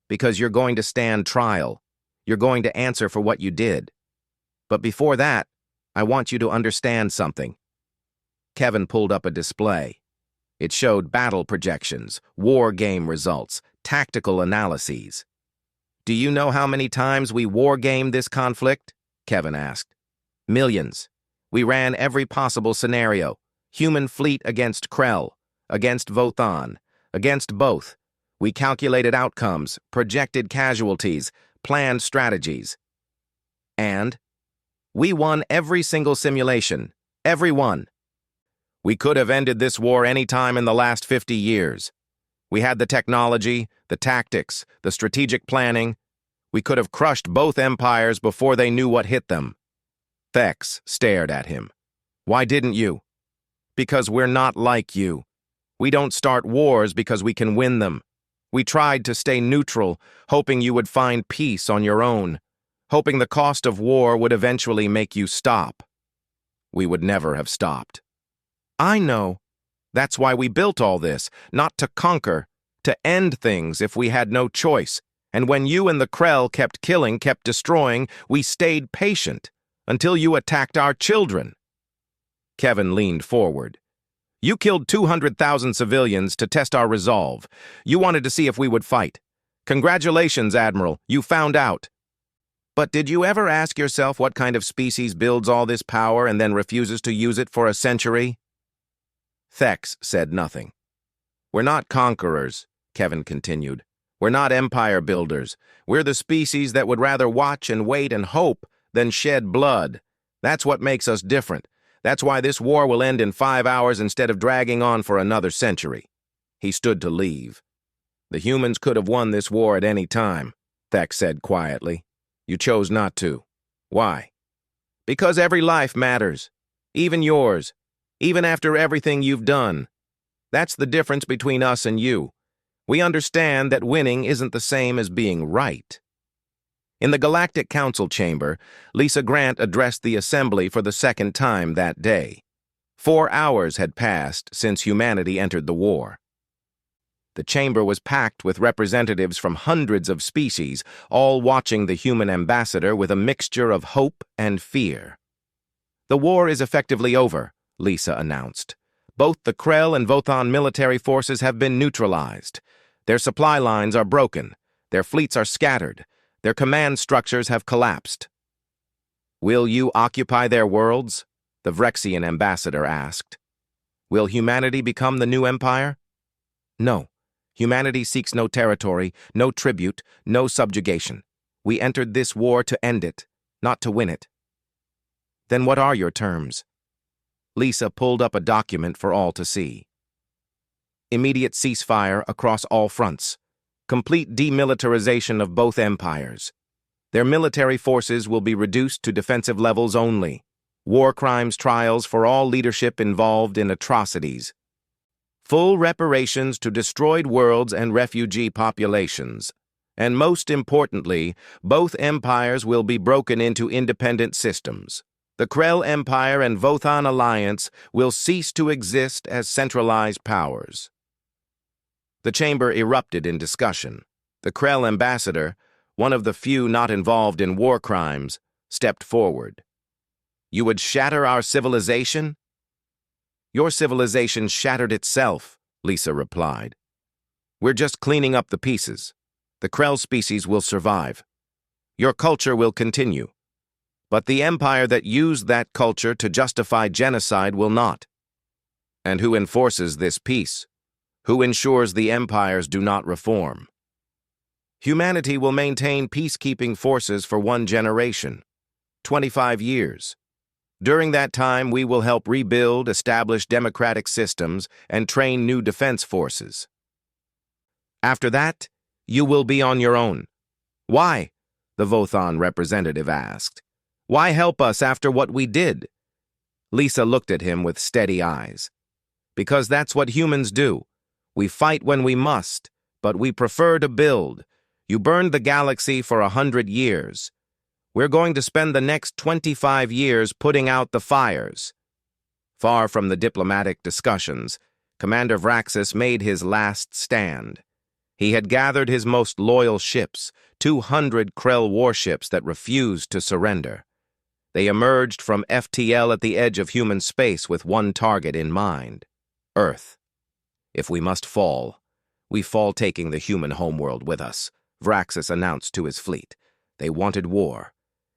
Because you're going to stand trial. You're going to answer for what you did. But before that, I want you to understand something. Kevin pulled up a display. It showed battle projections, war game results, tactical analyses. Do you know how many times we war-gamed this conflict? Kevin asked. Millions. We ran every possible scenario. Human fleet against Krell, against Vothan, against both. We calculated outcomes, projected casualties, planned strategies. And we won every single simulation. Every one. We could have ended this war any time in the last 50 years. We had the technology, the tactics, the strategic planning. We could have crushed both empires before they knew what hit them. Thex stared at him. Why didn't you? Because we're not like you. We don't start wars because we can win them. We tried to stay neutral, hoping you would find peace on your own, hoping the cost of war would eventually make you stop. We would never have stopped. I know. That's why we built all this, not to conquer, to end things if we had no choice. And when you and the Krell kept killing, kept destroying, we stayed patient until you attacked our children. Kevin leaned forward. You killed 200,000 civilians to test our resolve. You wanted to see if we would fight. Congratulations, Admiral. You found out. But did you ever ask yourself what kind of species builds all this power and then refuses to use it for a century? Thex said nothing. We're not conquerors, Kevin continued. We're not empire builders. We're the species that would rather watch and wait and hope than shed blood. That's what makes us different. That's why this war will end in 5 hours instead of dragging on for another century. He stood to leave. The humans could have won this war at any time, Thex said quietly. You chose not to. Why? Because every life matters. Even yours. Even after everything you've done. That's the difference between us and you. We understand that winning isn't the same as being right. In the Galactic Council chamber, Lisa Grant addressed the assembly for the second time that day. 4 hours had passed since humanity entered the war. The chamber was packed with representatives from hundreds of species, all watching the human ambassador with a mixture of hope and fear. The war is effectively over, Lisa announced. Both the Krell and Vothan military forces have been neutralized. Their supply lines are broken. Their fleets are scattered. Their command structures have collapsed. Will you occupy their worlds? The Vrexian ambassador asked. Will humanity become the new empire? No. Humanity seeks no territory, no tribute, no subjugation. We entered this war to end it, not to win it. Then what are your terms? Lisa pulled up a document for all to see. Immediate ceasefire across all fronts. Complete demilitarization of both empires. Their military forces will be reduced to defensive levels only. War crimes trials for all leadership involved in atrocities. Full reparations to destroyed worlds and refugee populations. And most importantly, both empires will be broken into independent systems. The Krell Empire and Vothan Alliance will cease to exist as centralized powers. The chamber erupted in discussion. The Krell ambassador, one of the few not involved in war crimes, stepped forward. You would shatter our civilization? Your civilization shattered itself, Lisa replied. We're just cleaning up the pieces. The Krell species will survive. Your culture will continue. But the empire that used that culture to justify genocide will not. And who enforces this peace? Who ensures the empires do not reform? Humanity will maintain peacekeeping forces for 1 generation, 25 years. During that time, we will help rebuild, establish democratic systems, and train new defense forces. After that, you will be on your own. Why? The Vothan representative asked. Why help us after what we did? Lisa looked at him with steady eyes. Because that's what humans do. We fight when we must, but we prefer to build. You burned the galaxy for 100 years. We're going to spend the next 25 years putting out the fires. Far from the diplomatic discussions, Commander Vraxis made his last stand. He had gathered his most loyal ships, 200 Krell warships that refused to surrender. They emerged from FTL at the edge of human space with one target in mind: Earth. If we must fall, we fall taking the human homeworld with us, Vraxis announced to his fleet. They wanted war.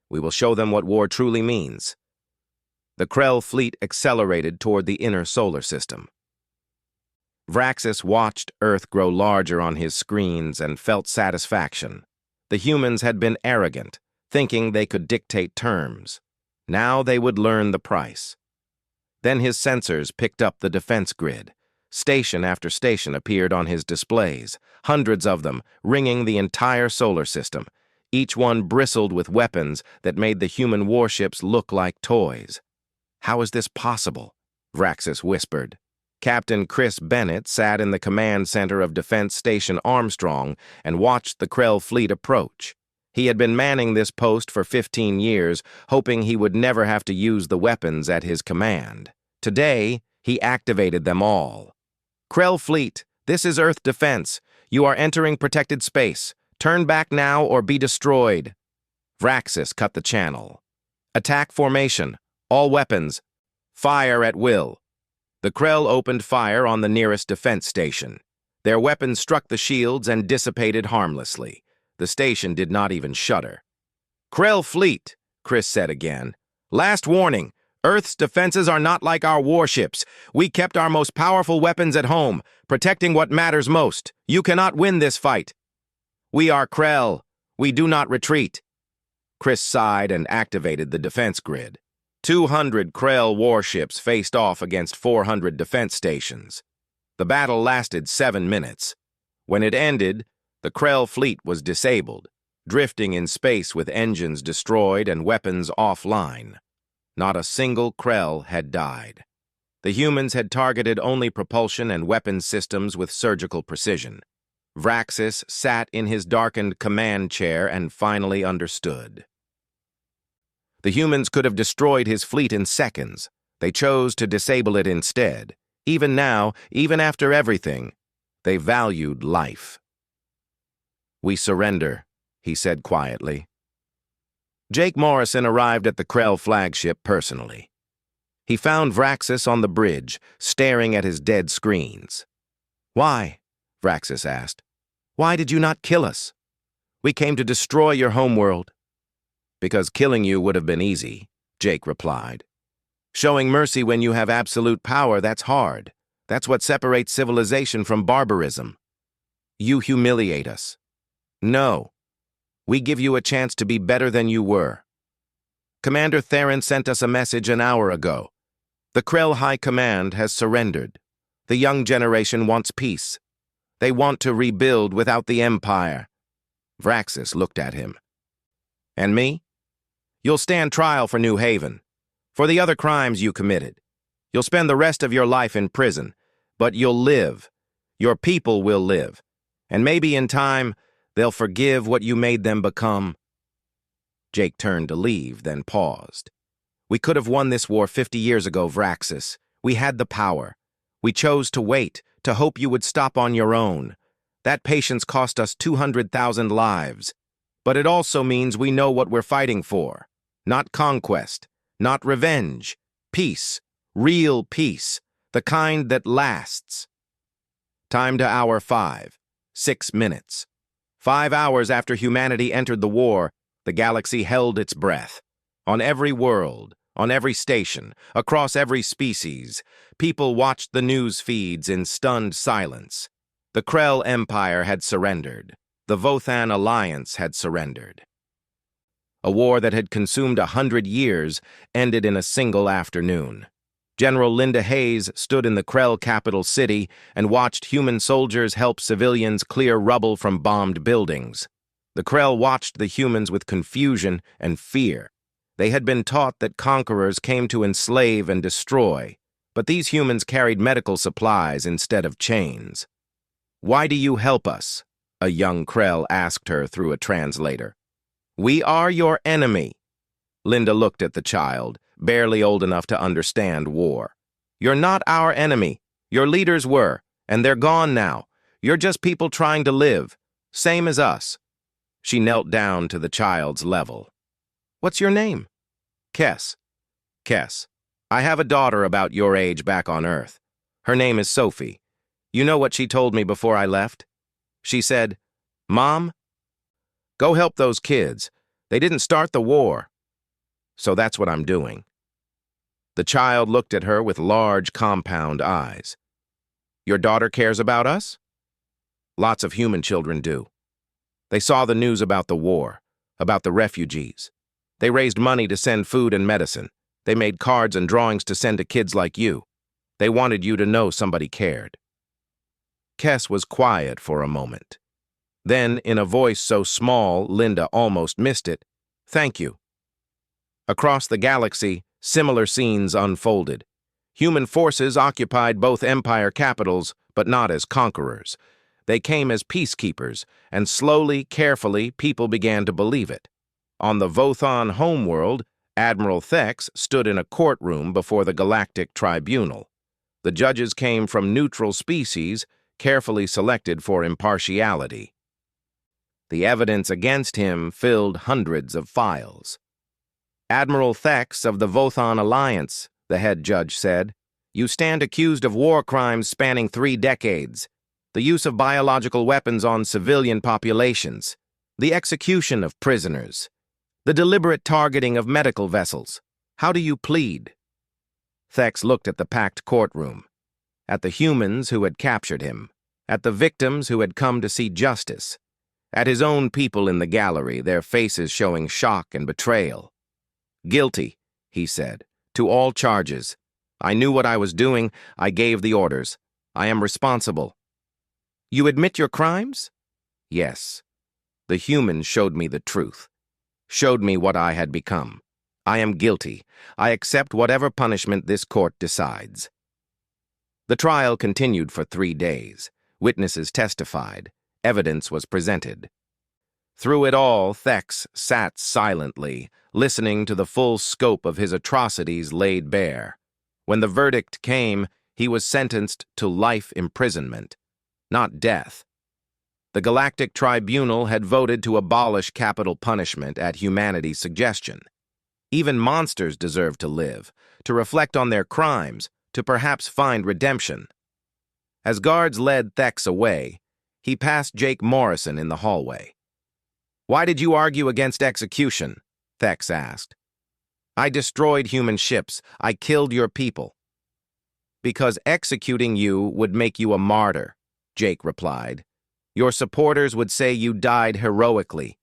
We will show them what war truly means. The Krell fleet accelerated toward the inner solar system. Vraxis watched Earth grow larger on his screens and felt satisfaction. The humans had been arrogant, thinking they could dictate terms. Now they would learn the price. Then his sensors picked up the defense grid. Station after station appeared on his displays, hundreds of them, ringing the entire solar system. Each one bristled with weapons that made the human warships look like toys. How is this possible? Vraxis whispered. Captain Chris Bennett sat in the command center of Defense Station Armstrong and watched the Krell fleet approach. He had been manning this post for 15 years, hoping he would never have to use the weapons at his command. Today, he activated them all. Krell fleet, this is Earth defense. You are entering protected space. Turn back now or be destroyed. Vraxis cut the channel. Attack formation. All weapons. Fire at will. The Krell opened fire on the nearest defense station. Their weapons struck the shields and dissipated harmlessly. The station did not even shudder. Krell fleet, Chris said again. Last warning. Earth's defenses are not like our warships. We kept our most powerful weapons at home, protecting what matters most. You cannot win this fight. We are Krell. We do not retreat. Chris sighed and activated the defense grid. 200 Krell warships faced off against 400 defense stations. The battle lasted 7 minutes. When it ended, the Krell fleet was disabled, drifting in space with engines destroyed and weapons offline. Not a single Krell had died. The humans had targeted only propulsion and weapons systems with surgical precision. Vraxis sat in his darkened command chair and finally understood. The humans could have destroyed his fleet in seconds. They chose to disable it instead. Even now, even after everything, they valued life. "We surrender," he said quietly. Jake Morrison arrived at the Krell flagship personally. He found Vraxis on the bridge, staring at his dead screens. "Why?" Vraxis asked. "Why did you not kill us? We came to destroy your homeworld." "Because killing you would have been easy," Jake replied. "Showing mercy when you have absolute power, that's hard. That's what separates civilization from barbarism. You humiliate us. No. We give you a chance to be better than you were. Commander Theron sent us a message an hour ago. The Krell High Command has surrendered. The young generation wants peace. They want to rebuild without the Empire." Vraxis looked at him. "And me? You'll stand trial for New Haven, for the other crimes you committed. You'll spend the rest of your life in prison, but you'll live. Your people will live. And maybe in time, they'll forgive what you made them become." Jake turned to leave, then paused. "We could have won this war 50 years ago, Vraxis. We had the power. We chose to wait, to hope you would stop on your own. That patience cost us 200,000 lives. But it also means we know what we're fighting for. Not conquest, not revenge. Peace, real peace, the kind that lasts." Time to hour 5, 6 minutes. 5 hours after humanity entered the war, the galaxy held its breath. On every world, on every station, across every species, people watched the news feeds in stunned silence. The Krell Empire had surrendered. The Vothan Alliance had surrendered. A war that had consumed 100 years ended in a single afternoon. General Linda Hayes stood in the Krell capital city and watched human soldiers help civilians clear rubble from bombed buildings. The Krell watched the humans with confusion and fear. They had been taught that conquerors came to enslave and destroy, but these humans carried medical supplies instead of chains. "Why do you help us?" a young Krell asked her through a translator. "We are your enemy." Linda looked at the child, barely old enough to understand war. "You're not our enemy. Your leaders were, and they're gone now. You're just people trying to live, same as us." She knelt down to the child's level. "What's your name?" "Kess." "Kess. I have a daughter about your age back on Earth. Her name is Sophie. You know what she told me before I left? She said, 'Mom, go help those kids. They didn't start the war.' So that's what I'm doing." The child looked at her with large, compound eyes. "Your daughter cares about us?" "Lots of human children do. They saw the news about the war, about the refugees. They raised money to send food and medicine. They made cards and drawings to send to kids like you. They wanted you to know somebody cared." Kess was quiet for a moment. Then, in a voice so small Linda almost missed it, "Thank you." Across the galaxy, similar scenes unfolded. Human forces occupied both empire capitals, but not as conquerors. They came as peacekeepers, and slowly, carefully, people began to believe it. On the Vothan homeworld, Admiral Thex stood in a courtroom before the Galactic Tribunal. The judges came from neutral species, carefully selected for impartiality. The evidence against him filled hundreds of files. "Admiral Thex of the Vothan Alliance," the head judge said, "you stand accused of war crimes spanning 3 decades, the use of biological weapons on civilian populations, the execution of prisoners, the deliberate targeting of medical vessels. How do you plead?" Thex looked at the packed courtroom, at the humans who had captured him, at the victims who had come to see justice, at his own people in the gallery, their faces showing shock and betrayal. "Guilty," he said, "to all charges. I knew what I was doing. I gave the orders. I am responsible." "You admit your crimes?" "Yes. The humans showed me the truth, showed me what I had become. I am guilty. I accept whatever punishment this court decides. The trial continued for 3 days. Witnesses testified. Evidence was presented. Through it all, Thex sat silently, listening to the full scope of his atrocities laid bare. When the verdict came, he was sentenced to life imprisonment, not death. The Galactic Tribunal had voted to abolish capital punishment at humanity's suggestion. Even monsters deserve to live, to reflect on their crimes, to perhaps find redemption. As guards led Thex away, he passed Jake Morrison in the hallway. "Why did you argue against execution?" Thex asked. "I destroyed human ships. I killed your people." "Because executing you would make you a martyr," Jake replied. "Your supporters would say you died heroically.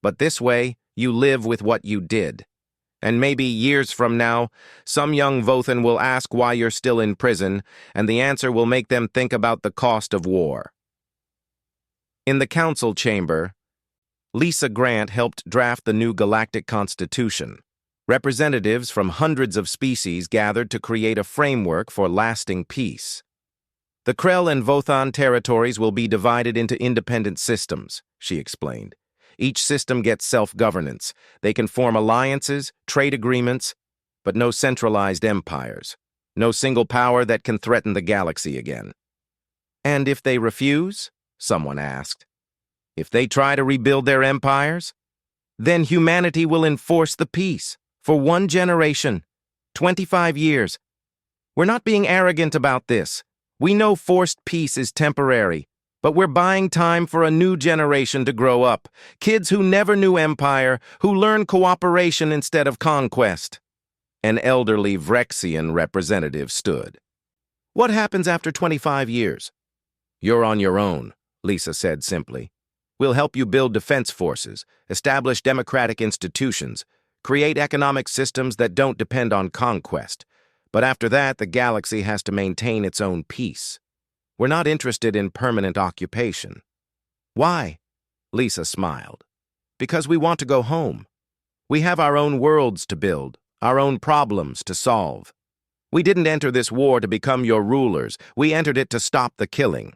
But this way, you live with what you did. And maybe years from now, some young Vothan will ask why you're still in prison, and the answer will make them think about the cost of war." In the council chamber, Lisa Grant helped draft the new Galactic Constitution. Representatives from hundreds of species gathered to create a framework for lasting peace. "The Krell and Vothan territories will be divided into independent systems," she explained. "Each system gets self-governance. They can form alliances, trade agreements, but no centralized empires. No single power that can threaten the galaxy again." "And if they refuse?" someone asked. "If they try to rebuild their empires? Then humanity will enforce the peace for 1 generation, 25 years. We're not being arrogant about this. We know forced peace is temporary, but we're buying time for a new generation to grow up. Kids who never knew empire, who learn cooperation instead of conquest." An elderly Vrexian representative stood. "What happens after 25 years? "You're on your own," Lisa said simply. "We'll help you build defense forces, establish democratic institutions, create economic systems that don't depend on conquest. But after that, the galaxy has to maintain its own peace. We're not interested in permanent occupation." "Why?" Lisa smiled. "Because we want to go home. We have our own worlds to build, our own problems to solve. We didn't enter this war to become your rulers. We entered it to stop the killing."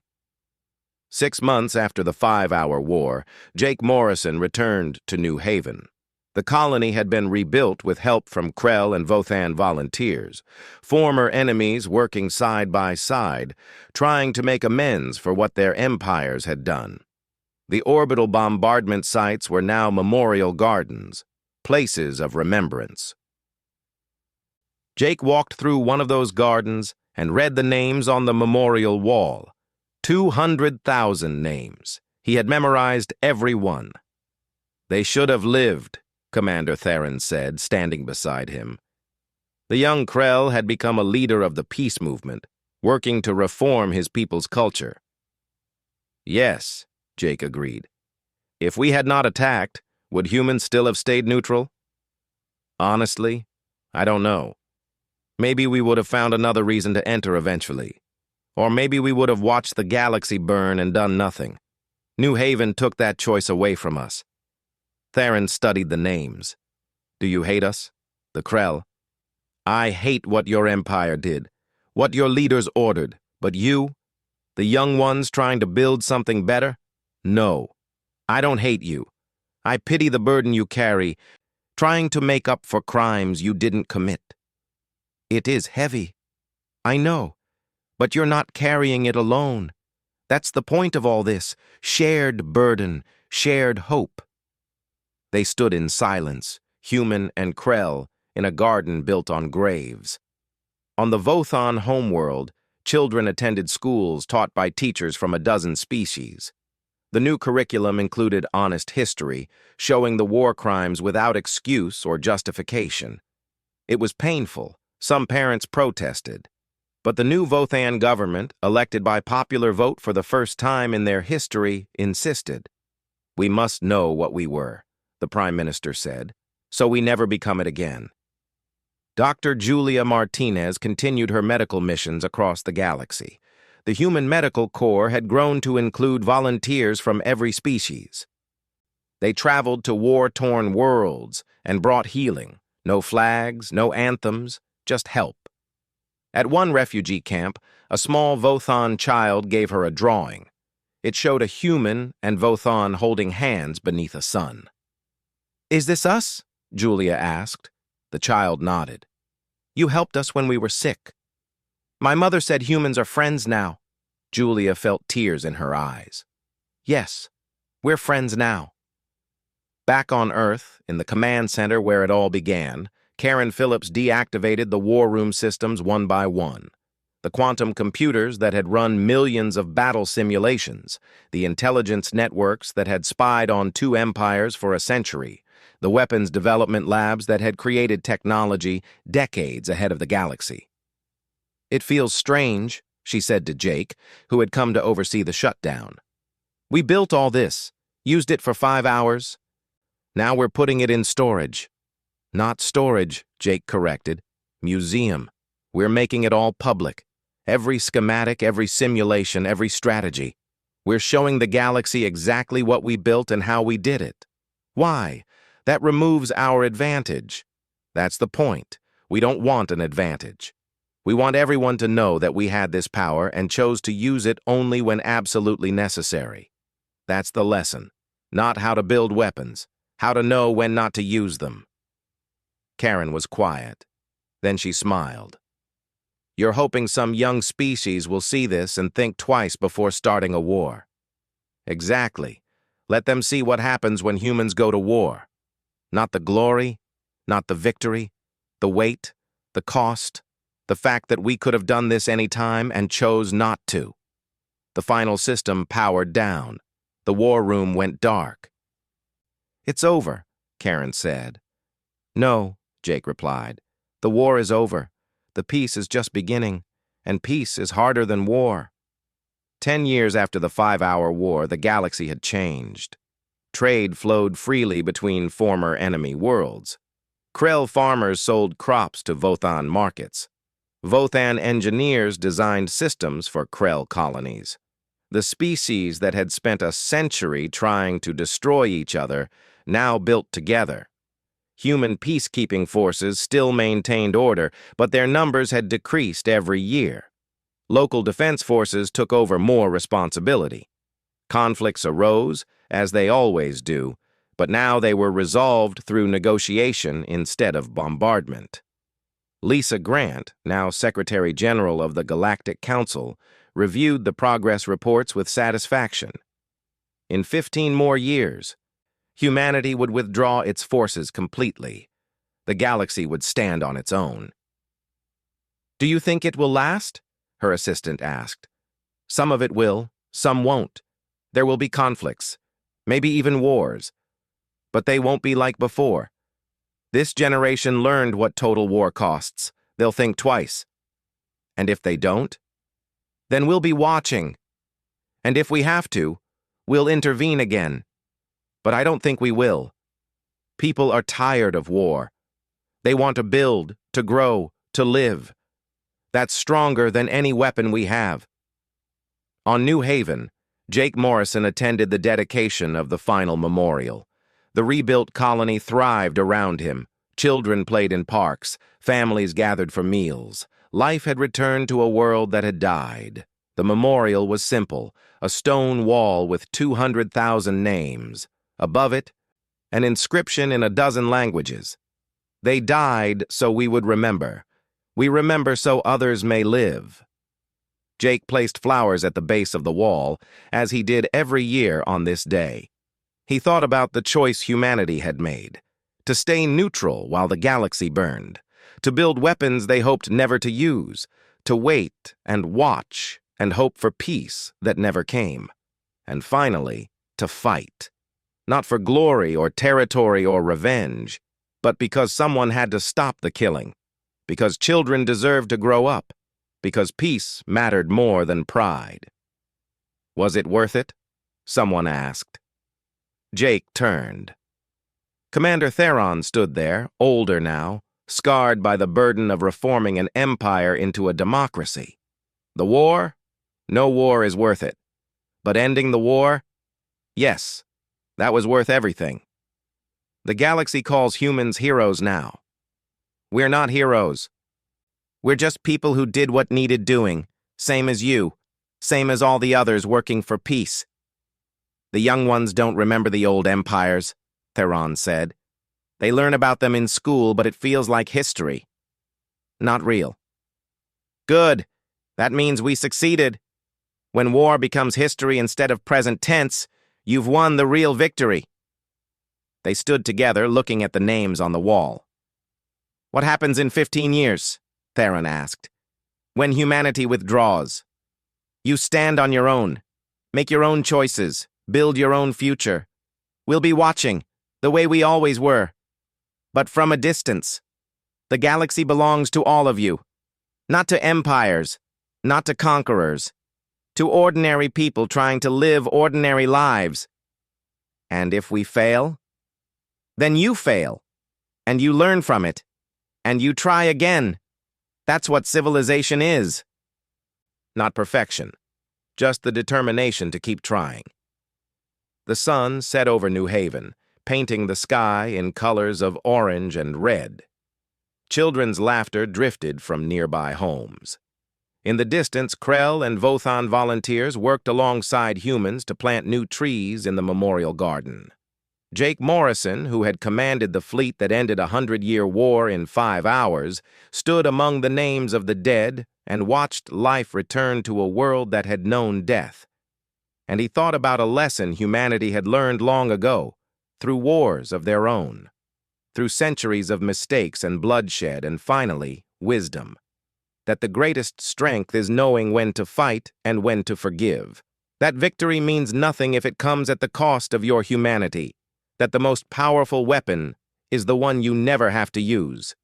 6 months after the 5-hour war, Jake Morrison returned to New Haven. The colony had been rebuilt with help from Krell and Vothan volunteers, former enemies working side by side, trying to make amends for what their empires had done. The orbital bombardment sites were now memorial gardens, places of remembrance. Jake walked through one of those gardens and read the names on the memorial wall. 200,000 names. He had memorized every one. "They should have lived," Commander Theron said, standing beside him. The young Krell had become a leader of the peace movement, working to reform his people's culture. "Yes," Jake agreed. "If we had not attacked, would humans still have stayed neutral? Honestly, I don't know. Maybe we would have found another reason to enter eventually. Or maybe we would have watched the galaxy burn and done nothing. New Haven took that choice away from us." Theron studied the names. "Do you hate us? The Krell?" "I hate what your empire did, what your leaders ordered. But you, the young ones trying to build something better? No. I don't hate you. I pity the burden you carry, trying to make up for crimes you didn't commit." "It is heavy. I know. But you're not carrying it alone. That's the point of all this. Shared burden, shared hope." They stood in silence, human and Krell, in a garden built on graves. On the Vothan homeworld, children attended schools taught by teachers from a dozen species. The new curriculum included honest history, showing the war crimes without excuse or justification. It was painful. Some parents protested. But the new Vothan government, elected by popular vote for the first time in their history, insisted. "We must know what we were," the Prime Minister said, "so we never become it again." Dr. Julia Martinez continued her medical missions across the galaxy. The Human Medical Corps had grown to include volunteers from every species. They traveled to war-torn worlds and brought healing, No flags, no anthems, just help. At one refugee camp, a small Vothan child gave her a drawing. It showed a human and Vothan holding hands beneath a sun. "Is this us?" Julia asked. The child nodded. "You helped us when we were sick." "My mother said humans are friends now." Julia felt tears in her eyes. "Yes, we're friends now." Back on Earth, in the command center where it all began, Karen Phillips deactivated the war room systems one by one. The quantum computers that had run millions of battle simulations, the intelligence networks that had spied on two empires for a century, the weapons development labs that had created technology decades ahead of the galaxy. "It feels strange," she said to Jake, who had come to oversee the shutdown. "We built all this, used it for 5 hours. Now we're putting it in storage." "Not storage," Jake corrected. "Museum. We're making it all public. Every schematic, every simulation, every strategy. We're showing the galaxy exactly what we built and how we did it." "Why? That removes our advantage." "That's the point. We don't want an advantage. We want everyone to know that we had this power and chose to use it only when absolutely necessary. That's the lesson. Not how to build weapons, how to know when not to use them." Karen was quiet. Then she smiled. "You're hoping some young species will see this and think twice before starting a war." "Exactly. Let them see what happens when humans go to war. Not the glory, not the victory, the weight, the cost, the fact that we could have done this any time and chose not to." The final system powered down. The war room went dark. "It's over," Karen said. "No," Jake replied. "The war is over. The peace is just beginning, and peace is harder than war." 10 years after the 5-hour war, the galaxy had changed. Trade flowed freely between former enemy worlds. Krell farmers sold crops to Vothan markets. Vothan engineers designed systems for Krell colonies. The species that had spent a century trying to destroy each other now built together. Human peacekeeping forces still maintained order, but their numbers had decreased every year. Local defense forces took over more responsibility. Conflicts arose, as they always do, but now they were resolved through negotiation instead of bombardment. Lisa Grant, now Secretary General of the Galactic Council, reviewed the progress reports with satisfaction. In 15 more years, humanity would withdraw its forces completely. The galaxy would stand on its own. "Do you think it will last?" her assistant asked. "Some of it will, some won't. There will be conflicts, maybe even wars. But they won't be like before. This generation learned what total war costs. They'll think twice. And if they don't, then we'll be watching. And if we have to, we'll intervene again. But I don't think we will. People are tired of war. They want to build, to grow, to live. That's stronger than any weapon we have." On New Haven, Jake Morrison attended the dedication of the final memorial. The rebuilt colony thrived around him. Children played in parks. Families gathered for meals. Life had returned to a world that had died. The memorial was simple, a stone wall with 200,000 names. Above it, an inscription in a dozen languages. "They died so we would remember. We remember so others may live." Jake placed flowers at the base of the wall, as he did every year on this day. He thought about the choice humanity had made: to stay neutral while the galaxy burned, to build weapons they hoped never to use, to wait and watch and hope for peace that never came, and finally, to fight. Not for glory or territory or revenge, but because someone had to stop the killing, because children deserved to grow up, because peace mattered more than pride. "Was it worth it?" someone asked. Jake turned. Commander Theron stood there, older now, scarred by the burden of reforming an empire into a democracy. "The war? No war is worth it. But ending the war? Yes, that was worth everything. The galaxy calls humans heroes now. We're not heroes. We're just people who did what needed doing, same as you, same as all the others working for peace. The young ones don't remember the old empires, Theron said. They learn about them in school, but it feels like history. Not real. Good. That means we succeeded. When war becomes history instead of present tense, you've won the real victory. They stood together, looking at the names on the wall. What happens in 15 years? Theron asked. When humanity withdraws. You stand on your own. Make your own choices. Build your own future. We'll be watching, the way we always were. But from a distance. The galaxy belongs to all of you. Not to empires, not to conquerors. To ordinary people trying to live ordinary lives. And if we fail? Then you fail. And you learn from it. And you try again. That's what civilization is. Not perfection, just the determination to keep trying. The sun set over New Haven, painting the sky in colors of orange and red. Children's laughter drifted from nearby homes. In the distance, Krell and Vothan volunteers worked alongside humans to plant new trees in the memorial garden. Jake Morrison, who had commanded the fleet that ended a 100-year war in 5 hours, stood among the names of the dead and watched life return to a world that had known death. And he thought about a lesson humanity had learned long ago, through wars of their own, through centuries of mistakes and bloodshed, and finally, wisdom. That the greatest strength is knowing when to fight and when to forgive. That victory means nothing if it comes at the cost of your humanity. That the most powerful weapon is the one you never have to use.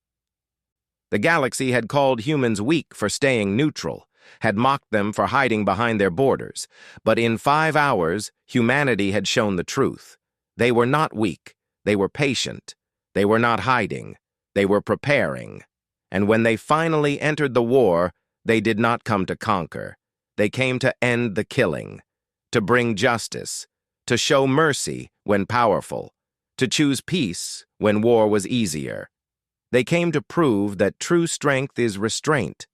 The galaxy had called humans weak for staying neutral, had mocked them for hiding behind their borders, but in 5 hours, humanity had shown the truth. They were not weak, they were patient, they were not hiding, they were preparing. And when they finally entered the war, they did not come to conquer. They came to end the killing, to bring justice, to show mercy when powerful, to choose peace when war was easier. They came to prove that true strength is restraint,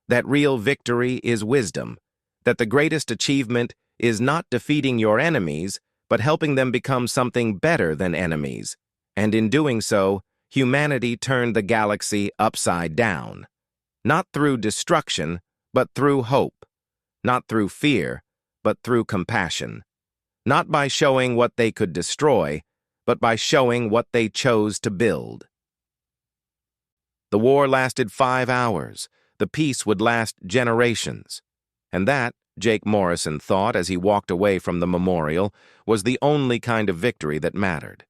that real victory is wisdom, that the greatest achievement is not defeating your enemies, but helping them become something better than enemies. And in doing so, humanity turned the galaxy upside down. Not through destruction, but through hope. Not through fear, but through compassion. Not by showing what they could destroy, but by showing what they chose to build. The war lasted 5 hours. The peace would last generations. And that, Jake Morrison thought as he walked away from the memorial, was the only kind of victory that mattered.